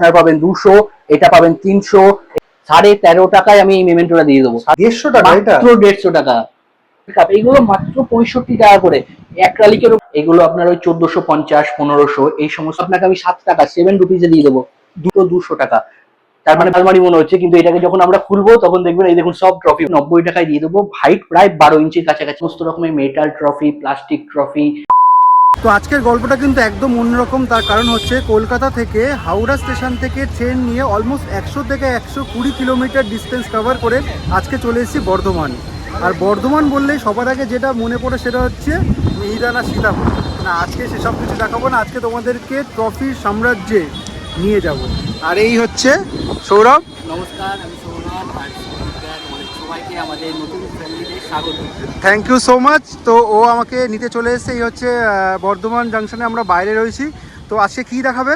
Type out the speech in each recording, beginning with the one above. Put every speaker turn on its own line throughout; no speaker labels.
আপনারা পাবেন 200, এটা পাবেন 300, 13.5 টাকায় আমি এই মেমেন্টোটা দিয়ে দেবো।
150 টাকা? এটা
মাত্র 150 টাকা। এইগুলো মাত্র 65 টাকা করে। অ্যাক্রালিকের এগুলো আপনার ওই 1450, 1500 এই সমস্ত আপনাকে আমি 7 টাকা 7 রুপিজে দিয়ে দেবো। দুটো 200 টাকা। তার মানে আলমারি মনে হচ্ছে, কিন্তু এটাকে যখন আমরা খুলবো তখন দেখবেন এই দেখুন সব ট্রফি 90 টাকায় দিয়ে দেবো। হাইট প্রায় 12 ইঞ্চির কাছাকাছি, সমস্ত রকমের মেটাল ট্রফি, প্লাস্টিক ট্রফি।
তো আজকের গল্পটা কিন্তু একদম অন্যরকম। তার কারণ হচ্ছে কলকাতা থেকে হাওড়া স্টেশন থেকে ট্রেন নিয়ে অলমোস্ট 100 থেকে 120 কিলোমিটার ডিস্টেন্স কভার করে আজকে চলে এসেছি বর্ধমান। আর বর্ধমান বললেই সবার আগে যেটা মনে পড়ে সেটা হচ্ছে মিহিদানা সীতাভোগ। না, আজকে সেসব কিছু দেখাবো না, আজকে তোমাদেরকে ট্রফির সাম্রাজ্যে নিয়ে যাব। আর এই হচ্ছে সৌরভ।
নমস্কার, আমি সৌরভ, আর সবাইকে আমাদের নতুন ফ্যামিলিতে স্বাগত।
Thank you so much. তো ও আমাকে নিতে চলে এসেছে। এই হচ্ছে বর্ধমান জাংশনে আমরা বাইরে রয়েছি। তো আজকে কি দেখাবে?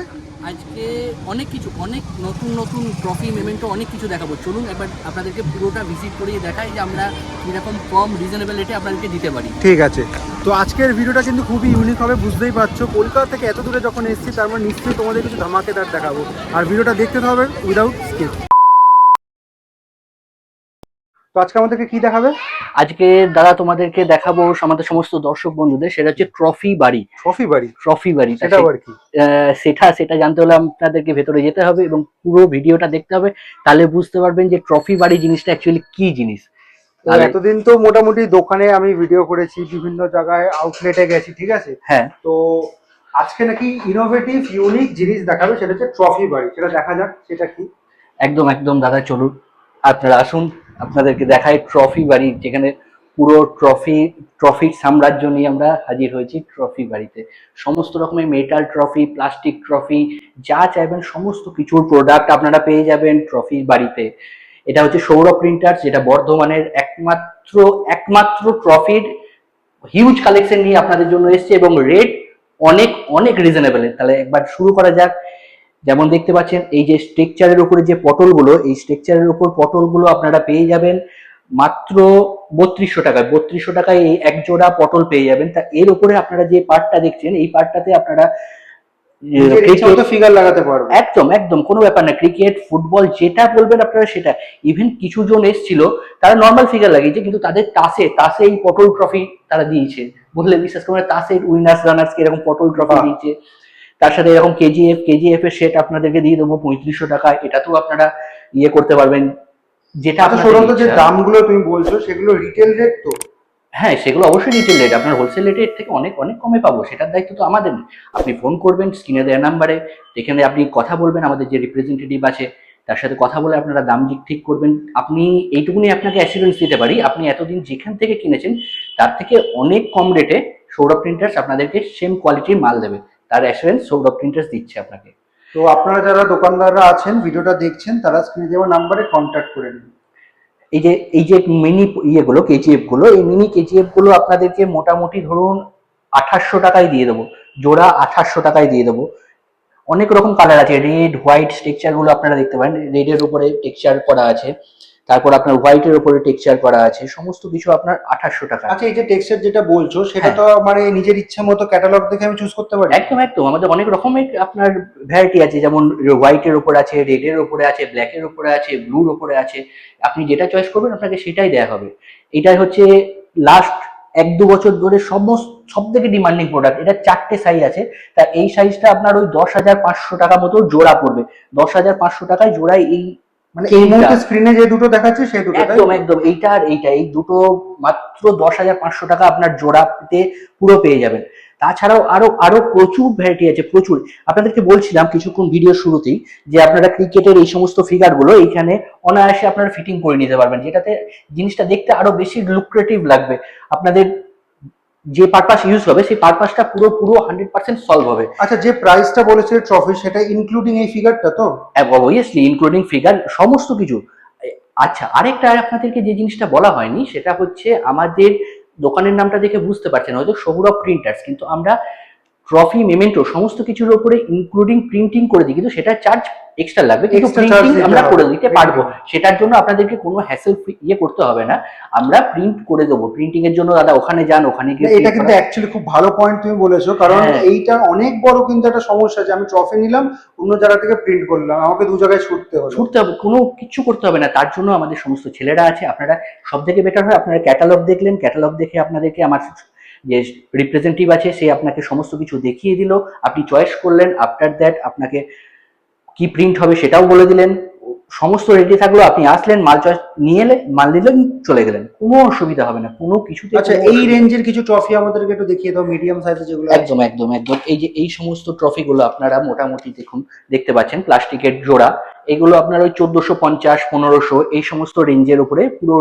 আজকে অনেক কিছু, অনেক নতুন নতুন ট্রফি মেমেন্টো অনেক কিছু দেখাবো। চলুন একবার আপনাদেরকে পুরোটা ভিজিট করিয়ে দেখাই যে আমরা কীরকম কম রিজনেবল রেটে আপনাদেরকে দিতে পারি।
ঠিক আছে। তো আজকের ভিডিওটা কিন্তু খুবই ইউনিক হবে, বুঝতেই পারছো। কলকাতা থেকে এত দূরে যখন এসেছি তার মানে নিশ্চয়ই তোমাদের কিছু ধামাকেদার দেখাবো। আর ভিডিওটা দেখতে হবে উইদাউট স্কিপ। তো আজকে আমাদেরকে কি দেখাবে?
আজকে দাদা তোমাদেরকে দেখাবো আমাদের সমস্ত দর্শক বন্ধুদের, সেটা হচ্ছে ট্রফি বাড়ি।
ট্রফি বাড়ি?
ট্রফি বাড়ি
সেটা আবার কি?
সেটা জানতে হলে আপনাদেরকে ভেতরে যেতে হবে এবং পুরো ভিডিওটা দেখতে হবে, তাহলে বুঝতে পারবেন যে ট্রফি বাড়ি জিনিসটা অ্যাকচুয়ালি কি জিনিস।
এতদিন তো মোটামুটি দোকানে আমি ভিডিও করেছি, বিভিন্ন জায়গায় আউটলেটে গেছি, ঠিক আছে।
হ্যাঁ,
তো আজকে নাকি ইনোভেটিভ ইউনিক জিনিস দেখাবে, সেটা হচ্ছে ট্রফি বাড়ি। সেটা দেখা যাক সেটা কি।
একদম একদম দাদা, চলুন আপনারা আসুন, আপনাদেরকে দেখাই ট্রফি বাড়ি, যেখানে পুরো ট্রফির সাম্রাজ্য নিয়ে আমরা হাজির হয়েছি ট্রফি বাড়িতে। সমস্ত রকমের মেটাল ট্রফি, প্লাস্টিক ট্রফি, যা চাইবেন সমস্ত কিছুর প্রোডাক্ট আপনারা পেয়ে যাবেন ট্রফি বাড়িতে। এটা হচ্ছে সৌরভ প্রিন্টার্স, যেটা বর্ধমানের একমাত্র ট্রফির হিউজ কালেকশন নিয়ে আপনাদের জন্য এসছে, এবং রেট অনেক অনেক রিজনেবল। তাহলে একবার শুরু করা যাক। যেমন দেখতে পাচ্ছেন এই যে স্ট্রাকচারের উপরে যে পটলগুলো, এই স্ট্রাকচারের উপর পটলগুলো আপনারা পেয়ে যাবেন মাত্র 3200 টাকায়। 3200 টাকায় এই এক জোড়া পটল পেয়ে যাবেন। তা এর উপরে আপনারা যে পার্টটা দেখছেন, এই পার্টটাতে আপনারা
ফিগার লাগাতে পারবে।
একদম একদম কোনো ব্যাপার না, ক্রিকেট, ফুটবল যেটা বলবেন আপনারা সেটা। ইভেন কিছু জন এসেছিল, তারা নর্মাল ফিগার লাগিয়েছে, কিন্তু তাদের তাসে এই পটল ট্রফি তারা দিয়েছে। বললে বিশ্বাস করবেন, তাসের উইনার্স রানার্স এরকম পটল ট্রফি দিয়েছে। তার সাথে এরকম কেজিএফ এর সেট আপনাদেরকে দিয়ে দেবো 3500 টাকায়। এটাতেও আপনারা ইয়ে করতে পারবেন, যেটা
আপনাদের যে দামগুলো তুমি বলছো সেগুলো রিটেল রেট তো?
হ্যাঁ, সেগুলো অবশ্যই রিটেল রেট। আপনার হোলসেল রেটের থেকে অনেক অনেক কমে পাবো, সেটার দায়িত্ব তো আমাদের না। আপনি ফোন করবেন স্ক্রিনে দেওয়া নাম্বারে, এখানে আপনি কথা বলবেন, আমাদের যে রিপ্রেজেন্টেটিভ আছে তার সাথে কথা বলে আপনারা দাম ঠিক করবেন। আপনি এইটুকুনি আপনাকে অ্যাসিওরেন্স দিতে পারি, আপনি এতদিন যেখান থেকে কিনেছেন তার থেকে অনেক কম রেটে সৌরভ প্রিন্টার্স আপনাদেরকে সেম কোয়ালিটির মাল দেবে। তার অ্যাসিওরেন্স সৌরভ প্রিন্টার্স দিচ্ছে আপনাকে।
তো আপনারা যারা দোকানদাররা আছেন ভিডিওটা দেখছেন, তারা স্ক্রিনে দেওয়া নাম্বারে কন্ট্যাক্ট করে নিন।
এই যে মিনি ইয়েগুলো, কেজিএফ গুলো, এই মিনি কেজিএফ গুলো আপনাদেরকে মোটামুটি ধরুন 2800 টাকায় দিয়ে দেবো। জোড়া 2800 টাকায় দিয়ে দেবো। অনেক রকম কালার আছে, রেড হোয়াইট টেক্সচার গুলো আপনারা দেখতে পারেন। রেড এর উপরে টেক্সচার করা আছে, তারপর আপনার হোয়াইট এর উপরে টেক্সচার করা আছে, সমস্ত কিছু আপনার 2800 টাকা।
আচ্ছা, এই যে টেক্সচার যেটা বলছো সেটা তো মানে নিজের ইচ্ছা মতো ক্যাটালগ দেখে আমি চুজ করতে পারি?
একদম একদম, আমাদের অনেক রকমের আপনার ভ্যারাইটি আছে, যেমন হোয়াইট এর উপরে আছে, রেড এর উপরে আছে, ব্ল্যাক এর উপরে আছে, ব্লুর উপরে আছে। আপনি যেটা চয়েস করবেন আপনাকে সেটাই দেওয়া হবে। এটাই হচ্ছে লাস্ট 1-2 বছর ধরে সব থেকে ডিমান্ডিং প্রোডাক্ট। এটা 4টে সাইজ আছে। তা এই সাইজটা আপনার ওই 10,500 টাকা মতো জোড়া পড়বে। 10,500 টাকায় জোড়ায় এই,
মানে এই মুহূর্তে স্ক্রিনে যে দুটো দেখাচ্ছে সেই দুটো?
একদম একদম, এইটা আর এইটা, এই দুটো মাত্র 10,500 টাকা আপনার জোড়াতে পুরো পেয়ে যাবেন। তাছাড়াও আরো আরো প্রচুর ভ্যারাইটি আছে, প্রচুর। আপনাদেরকে বলছিলাম কিছুক্ষণ ভিডিও শুরুতেই যে আপনারা ক্রিকেটের এই সমস্ত ফিগার গুলো এইখানে অনায়াসে আপনারা ফিটিং করে নিতে পারবেন, যেটাতে জিনিসটা দেখতে আরো বেশি লুক্রেটিভ লাগবে। আপনাদের যে পারপাস ইউজ হবে সেই পারপাসটা পুরো 100% সলভ হবে।
আচ্ছা, যে প্রাইসটা বলেছে ট্রফি, সেটা ইনক্লুডিং এই ফিগারটা তো?
অবভিয়াসলি ইনক্লুডিং ফিগার, সমস্ত কিছু। আচ্ছা, আরেকটা আপনাদেরকে যে জিনিসটা বলা হয়নি সেটা হচ্ছে, আমাদের দোকানের নামটা দেখে বুঝতে পারছেন হয়তো সৌরভ প্রিন্টার্স, কিন্তু আমরা ট্রফি মেমেন্টো সমস্ত কিছুর উপরে ইনক্লুডিং প্রিন্টিং করে দিই, কিন্তু সেটা চার্জ এক্সট্রা লাগবে, কিন্তু
Extra charge
প্রিন্টিং
দিতে
আমরা
হবে।
করে দিতে পারবো। সেটার জন্য আপনাদেরকে কোনো হ্যাসেল করতে হবে না, আমরা প্রিন্ট করে দেবো। প্রিন্টিং এর জন্য দাদা ওখানে যান, ওখানে গিয়ে
এটা কিন্তু অ্যাকচুয়ালি খুব ভালো পয়েন্ট তুমি বলেছো, কারণ
হ্যাঁ।
এইটা অনেক বড় কিন্তু একটা সমস্যা যে আমি ট্রফি নিলাম, অন্য জায়গা থেকে প্রিন্ট করলাম, আমাকে দু জায়গায় ছুটতে হলো।
ছুটতে হবে, কোনো কিছু করতে হবে না। তার জন্য আমাদের সমস্ত ছেলেরা আছে। আপনারা সব থেকে বেটার হয় আপনারা ক্যাটালগ দেখলেন, ক্যাটালগ দেখে আপনাদেরকে আমার যে রিপ্রেজেন্টেটিভ আছে সে আপনাকে সমস্ত কিছু দেখিয়ে দিল, আপনি চয়েস করলেন, আফটার দ্যাট আপনাকে কি প্রিন্ট হবে সেটাও বলে দিলেন, সমস্ত রেডি থাকলো, আপনি আসলেন, মাল চয়েস নিয়ে এলে, মাল নিলেন, চলে গেলেন, কোনো অসুবিধা হবে না কোনো কিছুতে।
আচ্ছা, এই রেঞ্জের কিছু ট্রফি আমাদেরকে একটু দেখিয়ে দাও, মিডিয়াম সাইজের যেগুলো আছে।
একদম একদম একদম, এই যে এই সমস্ত ট্রফি গুলো আপনারা মোটামুটি দেখুন, দেখতে পাচ্ছেন প্লাস্টিকের জোড়া, এগুলো আপনার ওই 1450 1500 এই সমস্ত রেঞ্জের উপরে পুরো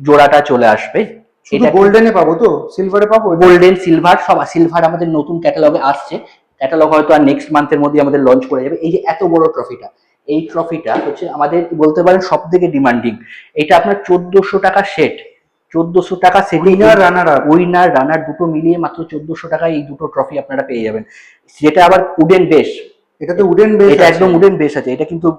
জোড়াটা চলে আসবে।
শুধু গোল্ডেনে পাবো তো, সিলভারে পাবো?
গোল্ডেন সিলভার সব, সিলভার আমাদের নতুন ক্যাটালগে আসছে, ক্যাটালগ হয়তো আর নেক্সট মান্থের মধ্যে আমাদের লঞ্চ করে যাবে। এই যে এত বড় ট্রফিটা, এই ট্রফিটা হচ্ছে আমাদের বলতে পারেন সব থেকে ডিমান্ডিং। এটা আপনার 1400 টাকা সেট, 1400 টাকা সেট,
winner runner up,
winner runner দুটো মিলিয়ে মাত্র 1400 টাকায় এই দুটো ট্রফি আপনারা পেয়ে যাবেন। যেটা আবার উডেন বেস,
এটাতে উডেন বেস,
এটা একদম উডেন বেস আছে। এটা কিন্তু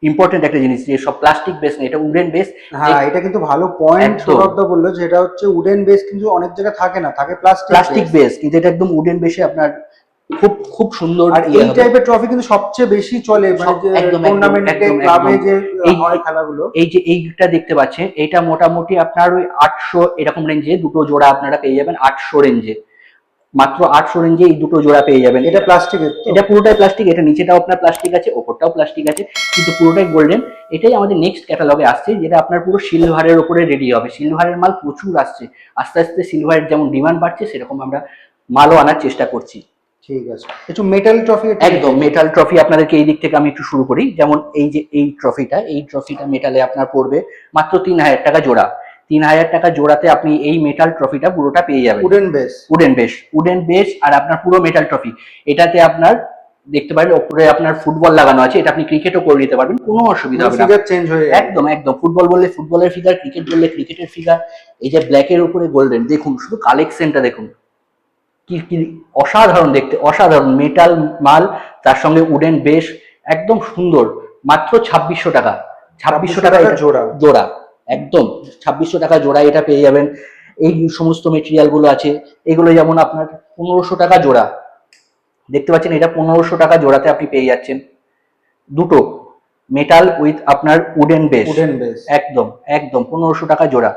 ইম্পর্টেন্ট একটা জিনিস যে সব প্লাস্টিক বেস না, এটা উডেন বেস।
হ্যাঁ, এটা কিন্তু ভালো পয়েন্ট সৌরভদা বললো, যেটা হচ্ছে উডেন বেস কিন্তু অনেক জায়গায় থাকে না, থাকে প্লাস্টিক
বেস, কিন্তু এটা একদম উডেন বেসে আপনার খুব খুব সুন্দর।
আর এই টাইপের ট্রফি কিন্তু সবচেয়ে বেশি চলে, মানে যে টুর্নামেন্টে ক্লাবে যে হয় খেলাগুলো।
এই যে এইটা দেখতে পাচ্ছেন, এটা মোটামুটি আপনার ওই 800 এরকম রেঞ্জে দুটো জোড়া আপনারা পেয়ে যাবেন, 800 রেঞ্জে, মাত্র 800 রেঞ্জে এই দুটো জোড়া পেয়ে যাবেন।
এটা প্লাস্টিকের,
এটা পুরোটাই প্লাস্টিক, এটা নিচেটাও আপনার প্লাস্টিক আছে, ওপরটাও প্লাস্টিক আছে, কিন্তু পুরোটাই গোল্ডেন। এটাই আমাদের নেক্সট ক্যাটালগে আসছে, যেটা আপনার পুরো সিলভারের উপরে রেডি হবে। সিলভারের মাল প্রচুর আসছে, আস্তে আস্তে সিলভারের যেমন ডিমান্ড বাড়ছে সেরকম আমরা মালও আনার চেষ্টা করছি।
ঠিক আছে, একটু মেটাল ট্রফি।
একদম মেটাল ট্রফি আপনাদেরকে এই দিক থেকে আমি একটু শুরু করি। যেমন এই যে এই ট্রফিটা মেটালে আপনার পড়বে মাত্র 3000 টাকা জোড়া। 3000 টাকা জোড়াতে আপনি এই মেটাল ট্রফিটা পুরোটা পেয়ে যাবেন। উডেন বেস আর আপনার পুরো মেটাল ট্রফি। এটাতে আপনার দেখতে পারেন ওপরে আপনার ফুটবল লাগানো আছে, এটা আপনি ক্রিকেটও করে নিতে পারবেন, কোনো অসুবিধা হবে না।
ফিগার চেঞ্জ হয়ে
একদম একদম, ফুটবল বললে ফুটবলের ফিগার, ক্রিকেট বললে ক্রিকেটের ফিগার। এই যে ব্ল্যাকের উপরে গোল্ডেন, দেখুন শুধু কালেকশনটা দেখুন, কি কি অসাধারণ দেখতে, অসাধারণ মেটাল মাল, তার সঙ্গে উডেন বেস, একদম সুন্দর। মাত্র 2600 টাকা, 2600 টাকা জোড়া, একদম 2600 টাকা জোড়া এটা পেয়ে যাবেন। এই সমস্ত মেটেরিয়াল গুলো আছে, এগুলো যেমন আপনার 1500 টাকা জোড়া, দেখতে পাচ্ছেন এটা 1500 টাকা জোড়াতে আপনি পেয়ে যাচ্ছেন দুটো মেটাল উইথ আপনার উডেন বেস, একদম একদম 1500 টাকা জোড়া।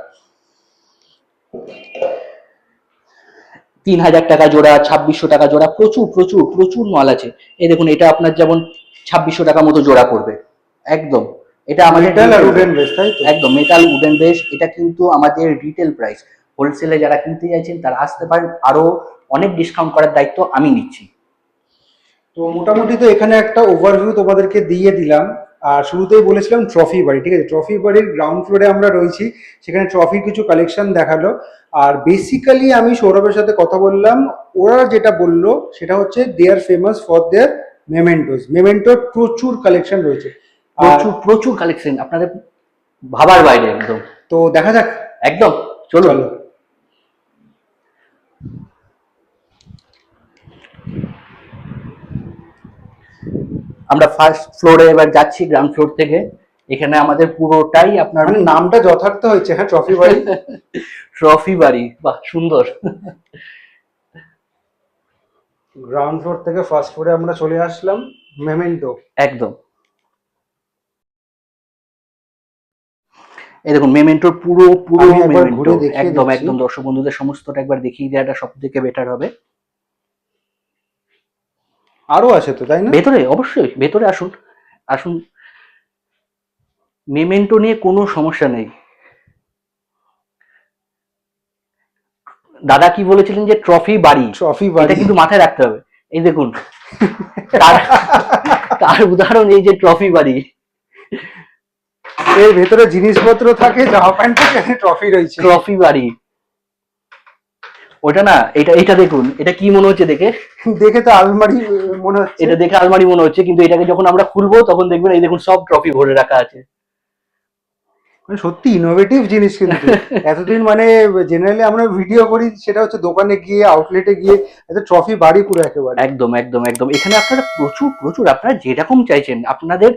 3000 টাকা জোড়া, 2600 টাকা জোড়া, প্রচুর প্রচুর প্রচুর মাল আছে। এই দেখুন এটা আপনার যেমন 2600 টাকা মতো জোড়া পড়বে, একদম। এটা আমাদের একদম মেটাল উডেন বেস, এটা কিন্তু আমাদের রিটেল প্রাইস। হোলসেলে যারা কিনতে চাইছেন তারা আসতে পারেন, আরো অনেক ডিসকাউন্ট করার দায়িত্ব আমি নিচ্ছি।
তো মোটামুটি তো এখানে একটা ওভারভিউ তোমাদেরকে দিয়ে দিলাম। আর শুরুতেই বলেছিলাম ট্রফি বাড়ি, ঠিক আছে, ট্রফি বাড়ির গ্রাউন্ড ফ্লোরে আমরা রয়েছি, সেখানে ট্রফির কিছু কালেকশন দেখালো। আর বেসিক্যালি আমি সৌরভের সাথে কথা বললাম, ওরা যেটা বললো সেটা হচ্ছে দে আর ফেমাস ফর দেয়ার মেমেন্টোর প্রচুর কালেকশন রয়েছে,
প্রচুর প্রচুর কালেকশন, আপনাদের ভাবার বাইরে একদম।
তো দেখা যাক,
একদম চলো। আমরা ফার্স্ট ফ্লোরে এবার যাচ্ছি, গ্রাউন্ড ফ্লোর থেকে। এখানে আমাদের পুরোটাই আপনার
নামটা যথার্থ হয়েছে, হ্যাঁ, ট্রফি বাড়ি।
ট্রফি বাড়ি, বাহ সুন্দর।
গ্রাউন্ড ফ্লোর থেকে ফার্স্ট ফ্লোরে আমরা চলে আসলাম, মেমেন্টো।
একদম, এই দেখুন মেমেন্টোর পুরো মেমেন্টো, একদম একদম। দর্শক বন্ধুদের সমস্তটা একবার দেখিয়ে দেওয়াটা সব থেকে বেটার হবে।
আরো আছে তো, তাই না?
ভেতরে, অবশ্যই ভেতরে আসুন, আসুন। মেমেন্টো নিয়ে কোনো সমস্যা নেই। দাদা কি বলেছিলেন যে ট্রফি বাড়ি, এটা কিন্তু মাথায় রাখতে হবে। এই দেখুন তার উদাহরণ এই যে ট্রফি বাড়ি,
এর ভেতরে জিনিসপত্র থাকে, জামা প্যান্ট থাকে, ট্রফি রয়েছে,
ট্রফি বাড়ি। ওটা না, এটা দেখুন, এটা কি মনে হচ্ছে দেখে?
দেখে তো আলমারি মনে হচ্ছে,
এটা দেখে আলমারি মনে হচ্ছে, কিন্তু এটাকে যখন আমরা খুলবো তখন দেখবেন এই দেখুন সব ট্রফি ভরে রাখা আছে।
মানে সত্যি ইনোভেটিভ জিনিস কিন্তু। এতদিন মানে জেনারেলি আমরা ভিডিও করি সেটা হচ্ছে দোকানে গিয়ে আউটলেটে গিয়ে এত ট্রফি বাড়ি পুরো একেবারে।
একদম একদম একদম, এখানে আপনারা প্রচুর প্রচুর আপনারা যেরকম চাইছেন, আপনাদের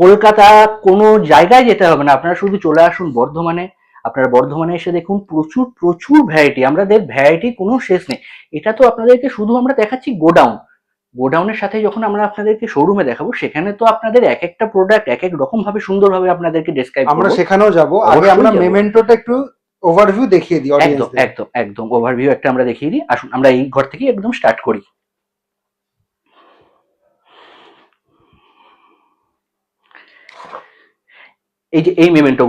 কলকাতা কোনো জায়গায় যেতে হবে না, আপনারা শুধু চলে আসুন বর্ধমানে। আপনারা বর্ধমানে এসে দেখুন প্রচুর প্রচুর ভ্যারাইটি, আমাদের ভ্যারাইটি কোনো শেষ নেই। এটা তো আপনাদেরকে শুধু আমরা দেখাচ্ছি গোডাউন, গোডাউনের সাথে যখন আমরা আপনাদেরকে শোরুমে দেখাবো, সেখানে তো আপনাদের এক একটা প্রোডাক্ট এক এক রকম ভাবে সুন্দরভাবে আপনাদেরকে ডেসক্রাইব
আমরা
করবো।
সেখানেও যাব, আগে
অবশ্যই
আমরা
যাবো।
মেমেন্টোটা একটু ওভারভিউ দেখিয়ে দিই
একদম
অডিয়েন্সদের।
একদম একদম ওভারভিউ একটা আমরা দেখিয়ে দিই, আসুন আমরা এই ঘর থেকে একদম স্টার্ট করি। এই যে এই মেমেন্টো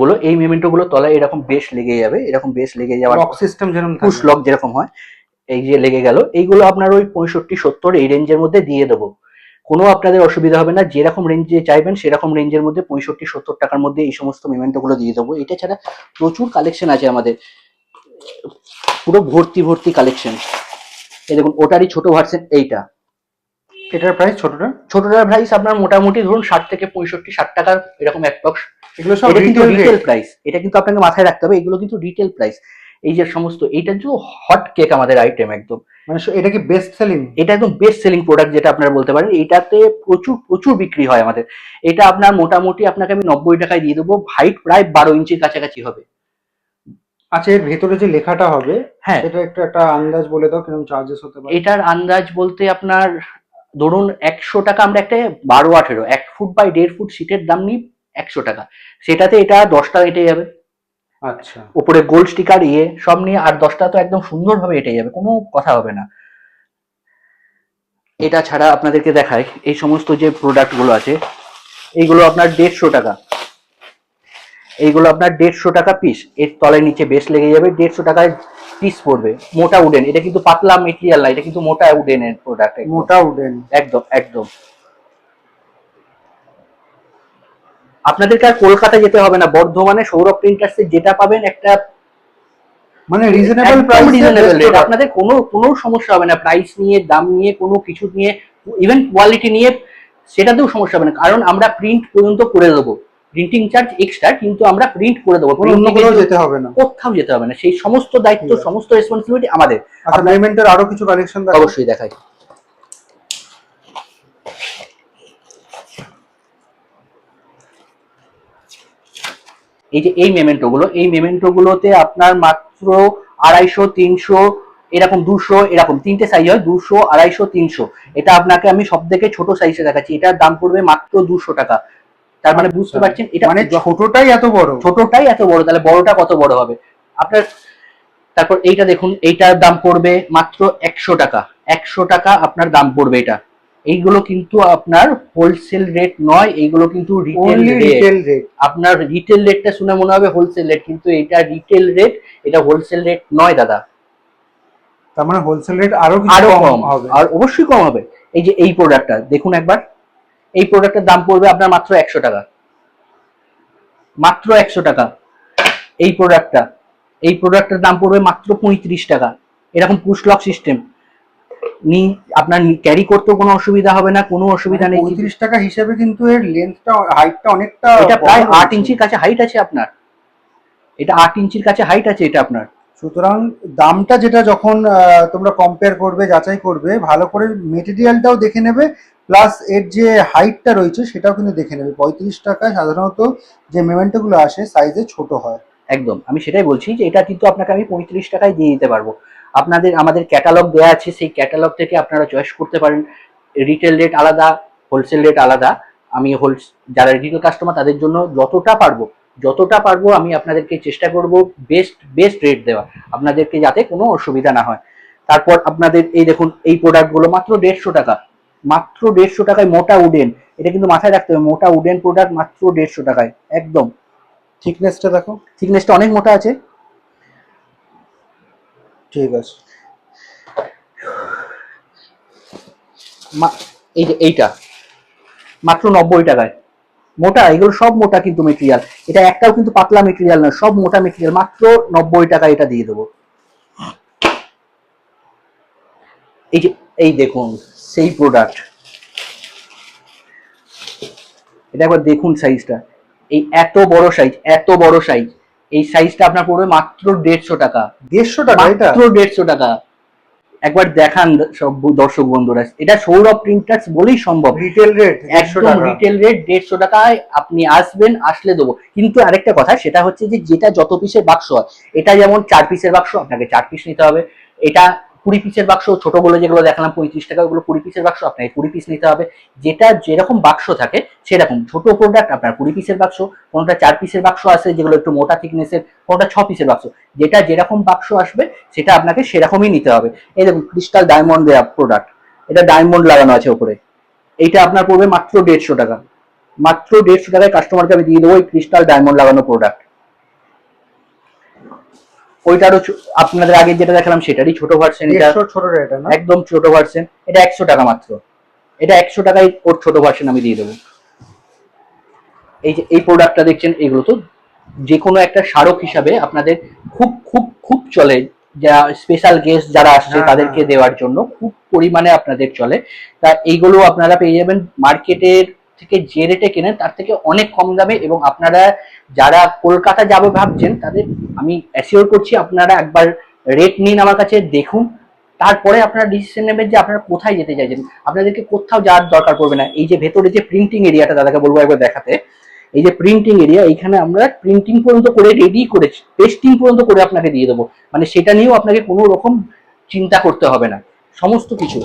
গুলো তলায় এরকম বেশ লেগে যাবে, এরকম বেশ লেগে যাওয়ার
লক সিস্টেম যেরকম
পুশ
থাকে।
লক যেরকম হয়, এই যে লেগে গেল, এইগুলো আপনার ওই 65-70 এই রেঞ্জের মধ্যে দিয়ে দেবো। কোনো আপনাদের অসুবিধা হবে না, যেরকম রেঞ্জে চাইবেন সেরকম রেঞ্জের মধ্যে 65-70 টাকার মধ্যে এই সমস্ত মেমেন্টো গুলো দিয়ে দেবো। এটা ছাড়া প্রচুর কালেকশন আছে আমাদের, পুরো ভর্তি ভর্তি কালেকশন। এই দেখুন ওটারই ছোট ভার্সন এইটা।
এটার প্রাইস ছোটটা?
ছোটটার প্রাইস আপনার মোটামুটি ধরুন 60 থেকে 65 টাকা এরকম অ্যাপ্রক্স।
এগুলো সব
এটা কিন্তু
রিটেল
রিটেল প্রাইস, এটা কিন্তু আপনাকে মাথায় রাখতে হবে, এগুলো কিন্তু রিটেল প্রাইস। এই যে সমস্ত এইটা যে হট কেক আমাদের আইটেম একদম,
মানে এটা কি বেস্ট সেলিং?
এটা একদম বেস্ট সেলিং প্রোডাক্ট যেটা আপনারা বলতে পারেন। এটাতে প্রচুর প্রচুর বিক্রি হয় আমাদের। এটা আপনার মোটামুটি আপনাকে আমি 90 টাকায় দিয়ে দেবো, হাইট প্রায় 12 ইঞ্চির কাছাকাছি হবে।
আচ্ছা, এর ভেতরে যে লেখাটা হবে
হ্যাঁ,
সেটা একটু একটা আন্দাজ বলে দাও কিরকম চার্জেস হতে পারে।
এটার আন্দাজ বলতে আপনার ধরুন 100 টাকা আমরা একটা 12-18 1 ফুট বাই 1.5 ফুট সিটের দাম নিই 100 টাকা, সেটাতে এটা 10টা এঁটে যাবে।
আচ্ছা,
উপরে গোল্ড স্টিকার ইয়ে সব নিয়ে আর 10টা তো একদম সুন্দরভাবে এঁটে যাবে, কোনো কথা হবে না। এটা ছাড়া আপনাদেরকে দেখায় এই সমস্ত যে প্রোডাক্ট গুলো আছে, এইগুলো আপনার 150 টাকা, এইগুলো আপনার 150 টাকা পিস। এর তলায় নিচে বেশ লেগে যাবে, 150 টাকায় পিস পড়বে। মোটা উডেন, এটা কিন্তু পাতলা মেটেরিয়াল না, এটা কিন্তু মোটা উডেনের প্রোডাক্ট।
মোটা উডেন।
একদম একদম। আপনাদেরকে আর কলকাতা যেতে হবে না, বর্ধমানে সৌরভ প্রিন্টার্সে যেটা পাবেন একটা
মানে রিজনেবল
একদম
প্রাইস,
রিজনেবল রেট, আপনাদের কোনো কোনো সমস্যা হবে না প্রাইস নিয়ে, দাম নিয়ে, কোনো কিছু নিয়ে, ইভেন কোয়ালিটি নিয়ে সেটাতেও সমস্যা হবে না, কারণ আমরা প্রিন্ট পর্যন্ত করে দেবো। প্রিন্টিং চার্জ এক্সট্রা, কিন্তু আমরা প্রিন্ট করে দেবো,
অন্য কোথাও যেতে হবে না।
কোথাও যেতে হবে না, সেই সমস্ত দায়িত্ব সমস্ত রেসপন্সিবিলিটি আমাদের।
আচ্ছা, পেমেন্টের আরো কিছু কালেকশন
অবশ্যই দেখাই। এই যে এই মেমেন্টো গুলোতে আপনার মাত্র 250, 300 এরকম 200, এরকম তিনটে সাইজ হয়, 200, 250, 300। এটা আপনাকে আমি সব থেকে ছোট সাইজে দেখাচ্ছি, এটার দাম পড়বে মাত্র 200 টাকা। তার মানে বুঝতে পারছেন এটা
মানে ছোটটাই এত বড়,
ছোটটাই এত বড়, তাহলে বড়টা কত বড় হবে আপনার। তারপর এইটা দেখুন, এইটার দাম পড়বে মাত্র 100 টাকা, 100 টাকা আপনার দাম পড়বে এটা। এইগুলো কিন্তু আপনার হোলসেল রেট নয়, এইগুলো কিন্তু রিটেল রেট। আপনার রিটেল রেটটা শুনে মনে হবে হোলসেল রেট, কিন্তু এটা রিটেল রেট, এটা হোলসেল রেট নয় দাদা।
তার মানে হোলসেল রেট আরো
কম
হবে,
আর অবশ্যই কম হবে। এই যে এই প্রোডাক্টটা দেখুন একবার, এই প্রোডাক্টের দাম পড়বে আপনার মাত্র 100 টাকা, মাত্র 100 টাকা। এই প্রোডাক্টটা, এই প্রোডাক্টের দাম পড়বে মাত্র 35 টাকা। এরকম পুশ লক সিস্টেম, আপনার ক্যারি করতেও কোনো অসুবিধা হবে না, কোনো অসুবিধা নেই।
35 টাকা হিসেবে কিন্তু এর লেন্থটা, হাইটটা অনেকটা,
এটা প্রায় 8 ইঞ্চির কাছে হাইট আছে আপনার, এটা 8 ইঞ্চির কাছে হাইট আছে এটা আপনার।
সুতরাং দামটা যেটা যখন তোমরা কম্পেয়ার করবে, যাচাই করবে, ভালো করে মেটেরিয়ালটাও দেখে নেবে, প্লাস এর যে হাইটটা রয়েছে সেটাও কিন্তু দেখে নেবে। 35 টাকায় সাধারণত যে মেমেন্টোগুলো আসে সাইজে ছোট হয়।
একদম, আমি সেটাই বলছি যে এটা কিন্তু আপনাকে আমি 35 টাকায় দিয়ে দিতে পারবো। আমাদের ক্যাটালগ দেওয়া আছে, সেই ক্যাটালগ থেকে আপনারা চয়েস করতে পারেন। রিটেল রেট আলাদা, হোলসেল রেট আলাদা। আমি যারা রিটেল কাস্টমার তাদের জন্য যতটা পারবো আমি আপনাদেরকে চেষ্টা করব বেস্ট রেট দেওয়া, আপনাদেরকে যাতে কোনো অসুবিধা না হয়। তারপর আপনাদের এই দেখুন এই প্রোডাক্টগুলো মাত্র 150 টাকা, মাত্র 150 টাকায় মোটা উডেন। এটা কিন্তু মাথায় রাখতে হবে, মোটা উডেন প্রোডাক্ট মাত্র 150 টাকায় একদম।
থিকনেসটা দেখো,
থিকনেসটা অনেক মোটা আছে।
ঠিক আছে।
এই যে এইটা মাত্র 90 টাকায়, মোটা, এগুলো সব মোটা কিন্তু মেটেরিয়াল, এটা একটাও কিন্তু পাতলা মেটেরিয়াল না, সব মোটা মেটেরিয়াল, মাত্র 90 টাকায় এটা দিয়ে দেবো। এই যে এই দেখুন সেই প্রোডাক্ট, এটা একবার দেখুন সাইজটা, এই এত বড় সাইজ এই সাইজটা আপনার পড়বে মাত্র 150 টাকা।
150 টাকা এটা?
মাত্র 150 টাকা। একবার দেখান সব দর্শক বন্ধুরা, এটা সৌরভ প্রিন্টার্স বলেই সম্ভব।
রিটেল রেট 150
একদম
টাকা।
রিটেল রেট 150 টাকায় আপনি আসবেন, আসলে দেবো। কিন্তু আরেকটা কথা, সেটা হচ্ছে যে যেটা যত পিসের বাক্স হয়, এটা যেমন 4 পিসের বাক্স, আপনাকে 4 পিস নিতে হবে। এটা 20 পিসের বাক্স, ছোটগুলো যেগুলো দেখালাম 35 টাকা, ওগুলো 20 পিসের বাক্স, আপনাকে 20 পিস নিতে হবে। যেটা যেরকম বাক্স থাকে সেরকম, ছোট প্রোডাক্ট আপনার 20 পিসের বাক্স, কোনটা 4 পিসের বাক্স আছে যেগুলো একটু মোটা থিকনেসের, কোনটা 6 পিসের বাক্স। যেটা যেরকম বাক্স আসবে সেটা আপনাকে সেরকমই নিতে হবে। এই দেখুন ক্রিস্টাল ডায়মন্ড দেয়া প্রোডাক্ট, এটা ডায়মন্ড লাগানো আছে উপরে। এইটা আপনার পড়বে মাত্র 150 টাকা। মাত্র 150 টাকায় কাস্টমারকে আমি দিয়ে দেবো এই ক্রিস্টাল ডায়মন্ড লাগানো প্রোডাক্ট। ওইটারও আপনাদের আগে যেটা দেখালাম সেটারই ছোট ভার্সন, এটা
ছোট রেট না,
একদম ছোট ভার্সন। এটা 100 টাকা মাত্র। এটা 100 টাকায় ওর ছোট ভার্সন আমি দিয়ে দেবো। এই যে এই প্রোডাক্টটা দেখছেন, এগুলো তো যে কোনো একটা স্মারক হিসাবে আপনাদের খুব খুব খুব চলে, যা স্পেশাল গেস্ট যারা আসছে তাদেরকে দেওয়ার জন্য খুব পরিমাণে আপনাদের চলে। তা এইগুলো আপনারা পেয়ে যাবেন মার্কেটের থেকে যে রেটে কেনেন তার থেকে অনেক কম দামে। এবং আপনারা যারা কলকাতা যাবে ভাবছেন তাদের আমি অ্যাসিওর করছি, আপনারা একবার রেট নিন আমার কাছে, দেখুন, তারপরে আপনারা ডিসিশন নেবেন যে আপনারা কোথায় যেতে চাইছেন। আপনাদেরকে কোথাও যাওয়ার দরকার পড়বে না। এই যে ভেতরে যে প্রিন্টিং এরিয়াটা, দাদাকে বলবো একবার দেখাতে। এই যে প্রিন্টিং এরিয়া, এইখানে আমরা প্রিন্টিং পর্যন্ত করে রেডি করেছি, পেস্টিং পর্যন্ত করে আপনাকে দিয়ে দেবো। মানে সেটা নিয়েও আপনাকে কোনো রকম চিন্তা করতে হবে না, সমস্ত কিছু।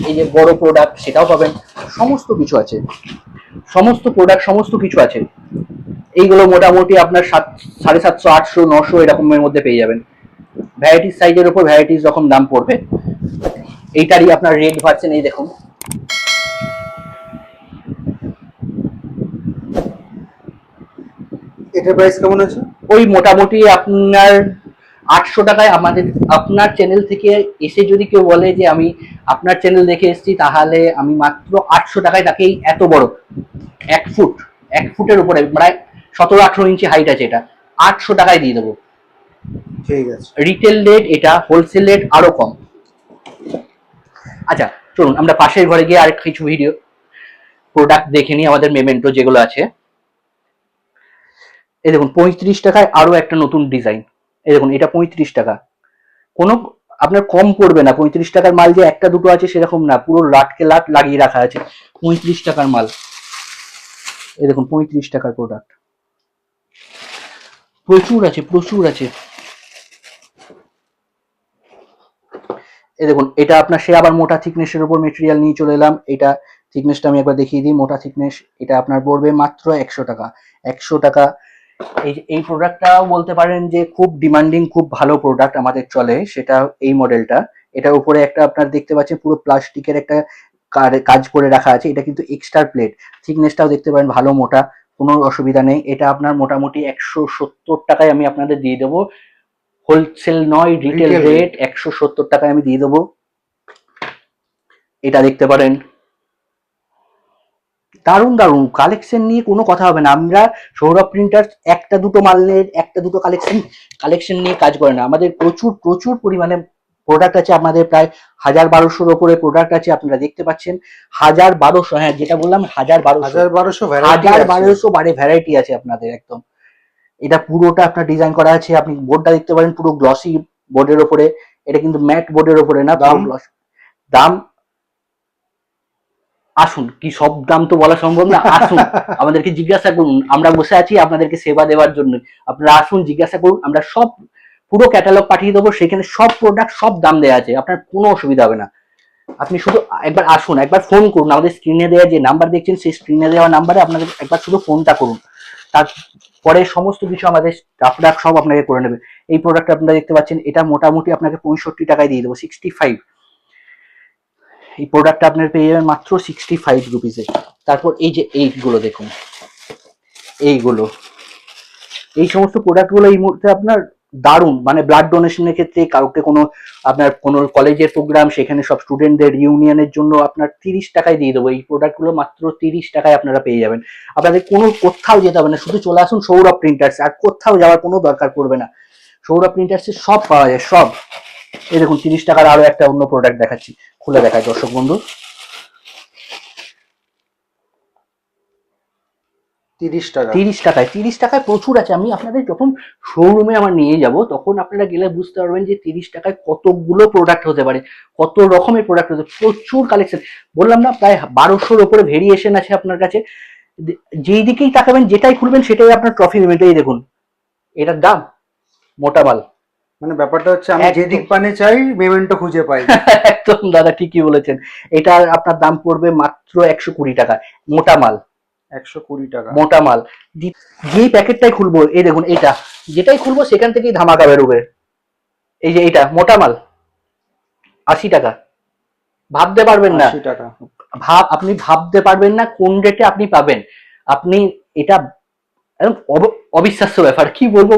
এই যে বড় প্রোডাক্ট সেটাও পাবেন, সমস্ত কিছু আছে, সমস্ত প্রোডাক্ট সমস্ত কিছু আছে। এইগুলো মোটামুটি আপনার 750, 800, 900 এরকমের মধ্যে পেয়ে যাবেন। ভ্যারাইটিস সাইজের উপর ভ্যারাইটিস রকম দাম পড়বে। এইটারই আপনার রেড ভার্সন এই দেখুন,
এটার প্রাইস কেমন আছে?
ওই মোটামুটি আপনার 800 টাকায়। আপনার চ্যানেল থেকে এসে যদি কেউ বলে যে আমি আপনার চ্যানেল দেখে এসেছি, তাহলে আমি মাত্র 800 টাকায় তাকে এত বড় 1 ফুটের উপরে প্রায় 17-18 ইঞ্চি হাইট আছে, এটা 800 টাকায় দিয়ে দেবো।
ঠিক আছে।
রিটেল রেট এটা, হোলসেল রেট আরো কম। আচ্ছা চলুন আমরা পাশের ঘরে গিয়ে আর কিছু ভিডিও প্রোডাক্ট দেখে নিই, আমাদের মেমেন্টো যেগুলো আছে। এই দেখুন 35 টাকায় আরো একটা নতুন ডিজাইন। এই দেখুন এটা 35 টাকা, কোনো আপনার কম পড়বে না। 35 টাকার মাল যে একটা দুটো আছে সেরকম না, পুরো লাটকে লাট লাগিয়ে রাখা আছে 35 টাকার মাল। এই দেখুন 35 টাকার প্রোডাক্ট প্রচুর আছে, প্রচুর আছে। এই দেখুন এটা আপনার সে আবার মোটা থিকনেসের উপর মেটেরিয়াল নিয়ে চলে এলাম। এটা থিকনেসটা আমি একবার দেখিয়ে দিই, মোটা থিকনেস। এটা আপনার পড়বে মাত্র 100 টাকা। 100 টাকা। এই প্রোডাক্টটাও বলতে পারেন যে খুব ডিমান্ডিং, খুব ভালো প্রোডাক্ট আমাদের চলে, সেটা এই মডেলটা। এটার উপরে একটা আপনার দেখতে পাচ্ছেন পুরো প্লাস্টিকের একটা কাজ করে রাখা আছে। এটা কিন্তু এক্সট্রা প্লেট, থিকনেসটাও দেখতে পারেন ভালো মোটা, কোনো অসুবিধা নেই। এটা আপনার মোটামুটি 170 টাকায় আমি আপনাদের দিয়ে দেবো। হোলসেল নয়, রিটেল রেট 170 টাকায় আমি দিয়ে দেবো। এটা দেখতে পারেন, দারুণ দারুণ কালেকশন নিয়ে কোনো কথা হবে না। আমরা সৌরভ প্রিন্টার্স একটা দুটো মালের একটা দুটো কালেকশন নিয়ে কাজ করে না, আমাদের প্রচুর প্রচুর পরিমাণে প্রোডাক্ট আছে। আমাদের প্রায় 1000-1200 ওপরে প্রোডাক্ট আছে, আপনারা দেখতে পাচ্ছেন। 1000-1200, হ্যাঁ যেটা বললাম 1000-1200 ভ্যারাইটি আছে আপনাদের একদম। এটা পুরোটা আপনার ডিজাইন করা আছে। আপনি বোর্ডটা দেখতে পারেন পুরো গ্লসি বোর্ডের ওপরে, এটা কিন্তু ম্যাট বোর্ডের ওপরে না। দাম আসুন, কি সব দাম তো বলা সম্ভব না, আসুন আমাদেরকে জিজ্ঞাসা করুন, আমরা বসে আছি আপনাদেরকে সেবা দেওয়ার জন্য। আপনারা আসুন, জিজ্ঞাসা করুন, আমরা সব পুরো ক্যাটালগ পাঠিয়ে দেবো, সেখানে সব প্রোডাক্ট সব দাম দেওয়া আছে, আপনার কোনো অসুবিধা হবে না। আপনি শুধু একবার আসুন, একবার ফোন করুন, আমাদের স্ক্রিনে দেওয়া যে নাম্বার দেখছেন সেই স্ক্রিনে দেওয়া নাম্বারে আপনাদের একবার শুধু ফোনটা করুন, তারপরে সমস্ত কিছু আমাদের স্টাফরা সব আপনাকে করে নেবে। এই প্রোডাক্ট আপনারা দেখতে পাচ্ছেন, এটা মোটামুটি আপনাকে 65 টাকায় দিয়ে দেবো, 65। এই প্রোডাক্টটা আপনার পেয়ে যাবেন মাত্র 65 রুপিসে। তারপর এই যে এইগুলো দেখুন, এইগুলো এই সমস্ত প্রোডাক্টগুলো এই মুহূর্তে আপনার দারুণ, মানে ব্লাড ডোনেশনের ক্ষেত্রে, কাউকে কোনো আপনার কোনো কলেজের প্রোগ্রাম, সেখানে সব স্টুডেন্টদের ইউনিয়নের জন্য আপনার 30 টাকায় দিয়ে দেবো। এই প্রোডাক্টগুলো মাত্র 30 টাকায় আপনারা পেয়ে যাবেন। আপনাদের কোনো কোথাও যেতে হবে না, শুধু চলে আসুন সৌরভ প্রিন্টার্স, আর কোথাও যাওয়ার কোনো দরকার পড়বে না। সৌরভ প্রিন্টার্সে সব পাওয়া যায়, সব। এই দেখুন 30 টাকার আরো একটা অন্য প্রোডাক্ট দেখাচ্ছি, খুলে দেখায় দর্শক বন্ধু।
30 টাকা।
30 টাকায়, 30 টাকায় প্রচুর আছে। আমি আপনাদের যখন শোরুমে আমার নিয়ে যাব তখন আপনারা গেলে বুঝতে পারবেন যে 30 টাকায় কতগুলো প্রোডাক্ট হতে পারে, কত রকমের প্রোডাক্ট হতে, প্রচুর কালেকশন। বললাম না, প্রায় 1200-র উপরে ভেরিয়েশন আছে আপনার কাছে। যেই দিকেই তাকাবেন, যেটাই খুলবেন সেটাই আপনার ট্রফি মেমেন্ট। এই দেখুন এটার দাম, মোটা মাল।
মানে ব্যাপারটা হচ্ছে আমি
একদম।
যেদিক পানে চাই মেমেন্টো খুঁজে পাই।
একদম দাদা ঠিকই বলেছেন। এটা আপনার দাম পড়বে মাত্র 120 টাকা, মোটা মাল।
120 টাকা।
মোটা মাল। যেই প্যাকেটটাই খুলবো, এই দেখুন এটা, যেটাই খুলবো সেখান থেকেই ধামাকা বেরোবে। এই যে এটা মোটা মাল, 80 টাকা। ভাবতে পারবেন না,
80 টাকা।
আপনি ভাবতে পারবেন না কোন রেটে আপনি পাবেন। আপনি এটা একদম অবিশ্বাস্য ব্যাপার, কি বলবো।